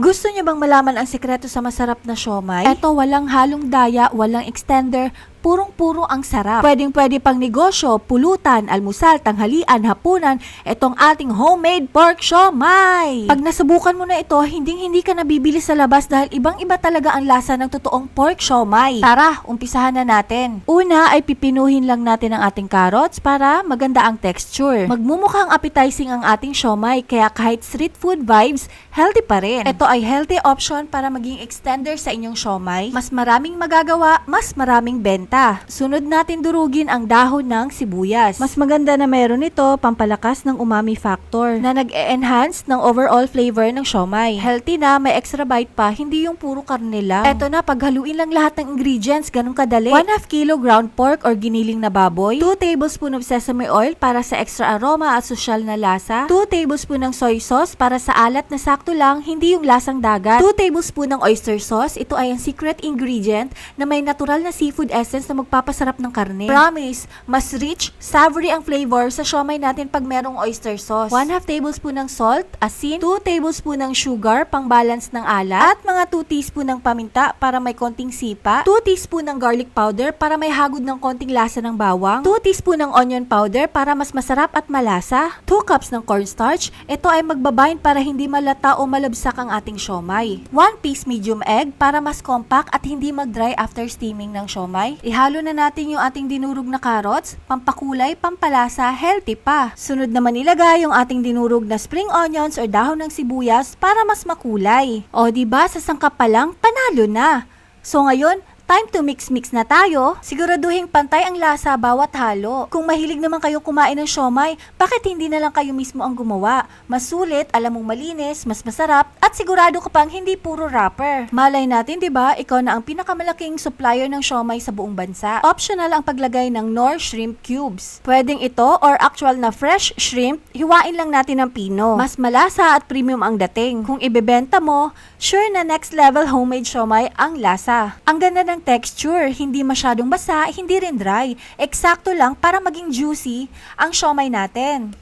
Gusto niyo bang malaman ang sikreto sa masarap na siomai? Eto, walang halong daya, walang extender, purong-puro ang sarap. Pwedeng-pwede pang negosyo, pulutan, almusal, tanghalian, hapunan, itong ating homemade pork siomai. Pag nasubukan mo na ito, hindi ka nabibili sa labas dahil ibang-iba talaga ang lasa ng totoong pork siomai. Tara, umpisahan na natin. Una ay pipinuhin lang natin ang ating carrots para maganda ang texture. Magmumukhang appetizing ang ating siomai, kaya kahit street food vibes, healthy pa rin. Ito ay healthy option para maging extender sa inyong siomai. Mas maraming magagawa, mas maraming benta. Sunod natin durugin ang dahon ng sibuyas. Mas maganda na meron ito pampalakas ng umami factor na nag-e-enhance ng overall flavor ng siomai. Healthy na, may extra bite pa, hindi yung puro karne lang. Eto na, paghaluin lang lahat ng ingredients, ganun kadali. 1/2 kilo ground pork or giniling na baboy, 2 tablespoon of sesame oil para sa extra aroma at sosyal na lasa, 2 tablespoon ng soy sauce para sa alat na sakto lang, hindi yung lasang dagat, 2 tablespoon ng oyster sauce, ito ay ang secret ingredient na may natural na seafood essence na magpapasarap ng karne. Promise, mas rich, savory ang flavor sa siomai natin pag merong oyster sauce. 1/2 tablespoon ng salt, asin, 2 tablespoon ng sugar pang balance ng alat, at mga 2 teaspoon ng paminta para may konting sipa, 2 teaspoon ng garlic powder para may hagod ng konting lasa ng bawang, 2 teaspoon ng onion powder para mas masarap at malasa, 2 cups ng cornstarch, ito ay magbabind para hindi malata o malabsak ang ating siomai, 1 piece medium egg para mas compact at hindi mag-dry after steaming ng siomai. Ihalo na natin yung ating dinurog na carrots, pampakulay, pampalasa, healthy pa. Sunod naman ilagay yung ating dinurog na spring onions or dahon ng sibuyas para mas makulay. O diba, sa sangkap pa lang, panalo na. So ngayon, time to mix na tayo. Siguraduhin pantay ang lasa bawat halo. Kung mahilig naman kayo kumain ng siomai, bakit hindi na lang kayo mismo ang gumawa? Mas sulit, alam mong malinis, mas masarap, at sigurado ka pang hindi puro wrapper. Malay natin, 'di ba? Ikaw na ang pinakamalaking supplier ng siomai sa buong bansa. Optional ang paglagay ng Knorr shrimp cubes. Pwedeng ito or actual na fresh shrimp, hiwain lang natin ng pino. Mas malasa at premium ang dating. Kung ibebenta mo, sure na next level homemade siomai ang lasa. Ang ganda ng texture, hindi masyadong basa, hindi rin dry. Eksakto lang para maging juicy ang siomai natin.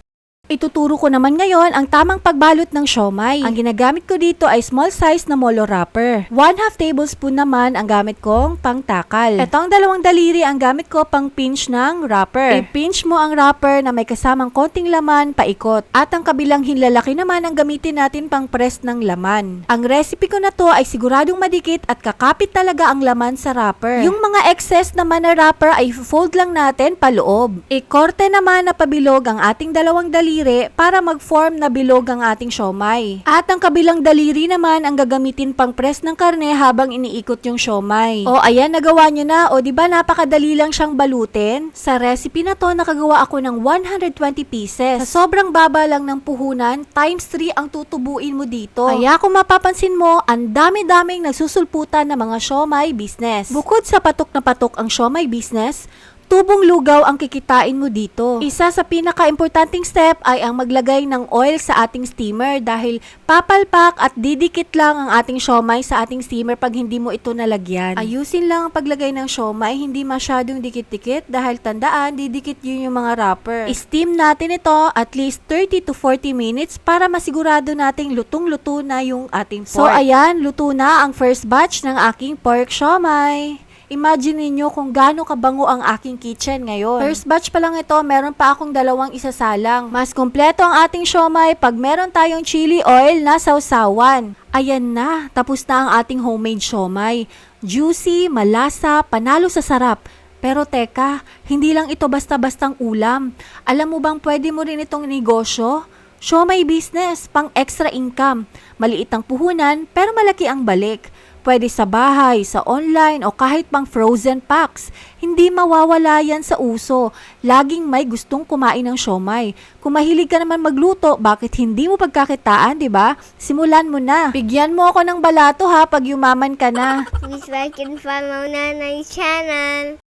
Ituturo ko naman ngayon ang tamang pagbalot ng siomai. Ang ginagamit ko dito ay small size na molo wrapper. 1/2 tablespoon naman ang gamit kong pangtakal. Ito ang 2 daliri ang gamit ko pang pinch ng wrapper. I-pinch mo ang wrapper na may kasamang konting laman paikot. At ang kabilang hinlalaki naman ang gamitin natin pang press ng laman. Ang recipe ko na to ay siguradong madikit at kakapit talaga ang laman sa wrapper. Yung mga excess naman na wrapper ay fold lang natin paloob. I-korte naman na pabilog ang ating 2 daliri para mag-form na bilog ang ating siomai. At ang kabilang daliri naman ang gagamitin pang press ng karne habang iniikot yung siomai. O ayan, nagawa nyo na. O diba napakadali lang siyang balutin? Sa recipe na to, nakagawa ako ng 120 pieces. Sa sobrang baba lang ng puhunan, times 3 ang tutubuin mo dito. Kaya kung mapapansin mo, ang dami-daming nagsusulputan ng mga siomai business. Bukod sa patok na patok ang siomai business, tubong lugaw ang kikitain mo dito. Isa sa pinaka-importanting step ay ang maglagay ng oil sa ating steamer dahil papalpak at didikit lang ang ating siomai sa ating steamer pag hindi mo ito nalagyan. Ayusin lang ang paglagay ng siomai, hindi masyadong dikit-dikit dahil tandaan, didikit yun yung mga wrapper. I-steam natin ito at least 30 to 40 minutes para masigurado nating lutong-luto na yung ating pork. So ayan, luto na ang first batch ng aking pork siomai. Imagine niyo kung gaano kabango ang aking kitchen ngayon. First batch pa lang ito, meron pa akong 2 isasalang. Mas kompleto ang ating siomai pag meron tayong chili oil na sausawan. Ayan na, tapos na ang ating homemade siomai. Juicy, malasa, panalo sa sarap. Pero teka, hindi lang ito basta-bastang ulam. Alam mo bang pwede mo rin itong negosyo? Siomai business, pang extra income. Maliit ang puhunan, pero malaki ang balik. Pwede sa bahay, sa online, o kahit pang frozen packs. Hindi mawawala yan sa uso. Laging may gustong kumain ng siomai. Kung mahilig ka naman magluto, bakit hindi mo pagkakitaan, di ba? Simulan mo na. Bigyan mo ako ng balato ha pag yumaman ka na. Please like and follow Nanay channel.